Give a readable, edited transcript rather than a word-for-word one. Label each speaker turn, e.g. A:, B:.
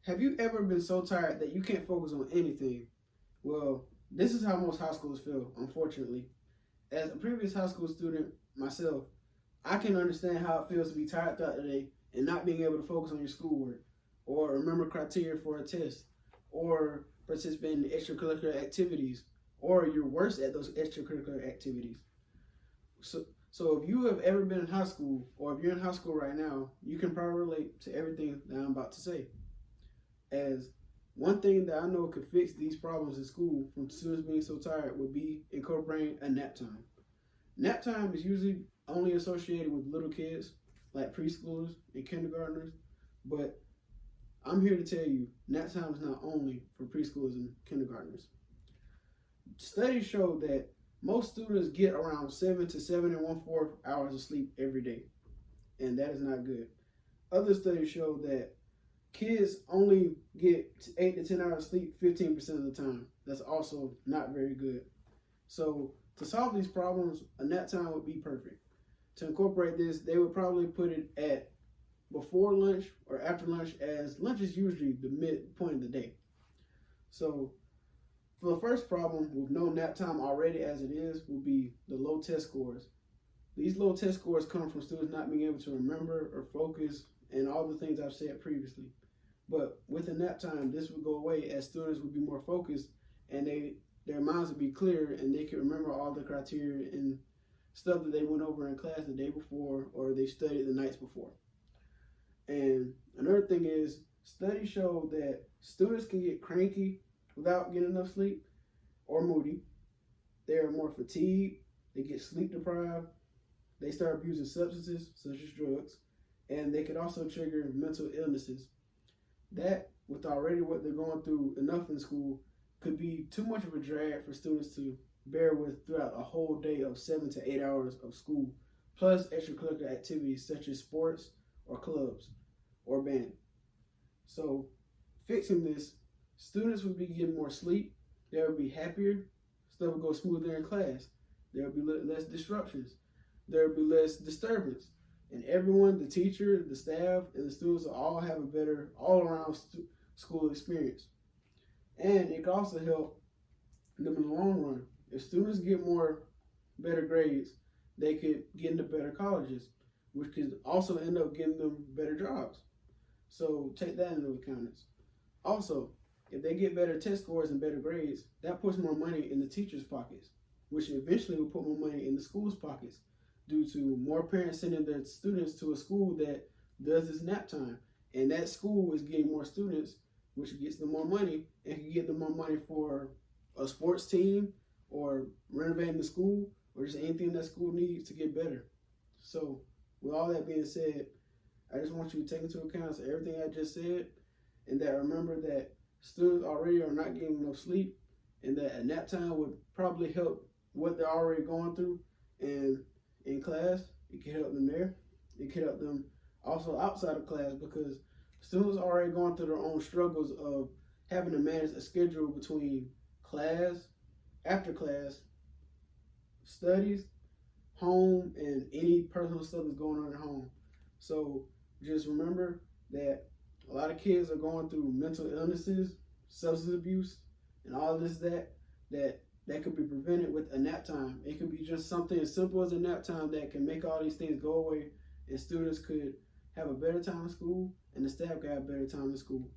A: Have you ever been so tired that you can't focus on anything? Well, this is how most high schools feel, unfortunately. As a previous high school student myself, I can understand how it feels to be tired throughout the day and not being able to focus on your schoolwork, or remember criteria for a test, or participate in extracurricular activities, or you're worse at those extracurricular activities. So if you have ever been in high school, or if you're in high school right now, you can probably relate to everything that I'm about to say. As one thing that I know could fix these problems in school from students being so tired would be incorporating a nap time. Nap time is usually only associated with little kids, like preschoolers and kindergartners, but I'm here to tell you, nap time is not only for preschoolers and kindergartners. Studies show that most students get around 7 to 7 1/4 hours of sleep every day, and that is not good. Other studies show that kids only get 8 to 10 hours of sleep 15% of the time. That's also not very good. So to solve these problems, a nap time would be perfect. To incorporate this, they would probably put it at before lunch or after lunch, as lunch is usually the midpoint of the day. So for the first problem with no nap time already as it is will be the low test scores. These low test scores come from students not being able to remember or focus and all the things I've said previously. But with a nap time, this would go away as students would be more focused and their minds would be clear and they could remember all the criteria and stuff that they went over in class the day before or they studied the nights before. And another thing is, studies show that students can get cranky without getting enough sleep or moody. They're more fatigued, they get sleep deprived, they start abusing substances such as drugs, and they can also trigger mental illnesses. That, with already what they're going through enough in school, could be too much of a drag for students to bear with throughout a whole day of 7 to 8 hours of school, plus extracurricular activities such as sports or clubs or band. So fixing this, students would be getting more sleep, they would be happier, stuff would go smoother in class, there would be less disruptions, there would be less disturbance, and everyone, the teacher, the staff, and the students will all have a better all-around school experience. And it can also help them in the long run. If students get better grades, they could get into better colleges, which could also end up getting them better jobs. So take that into account. Also, if they get better test scores and better grades, that puts more money in the teachers' pockets, which eventually will put more money in the school's pockets due to more parents sending their students to a school that does this nap time. And that school is getting more students, which gets them more money and can get them more money for a sports team or renovating the school or just anything that school needs to get better. So with all that being said, I just want you to take into account everything I just said, and that remember that students already are not getting enough sleep, and that a nap time would probably help what they're already going through. And in class, it can help them there. It can help them also outside of class, because students are already going through their own struggles of having to manage a schedule between class, after class, studies, home, and any personal stuff that's going on at home. So just remember that a lot of kids are going through mental illnesses, substance abuse, and all this that could be prevented with a nap time. It could be just something as simple as a nap time that can make all these things go away, and students could have a better time in school, and the staff could have a better time in school.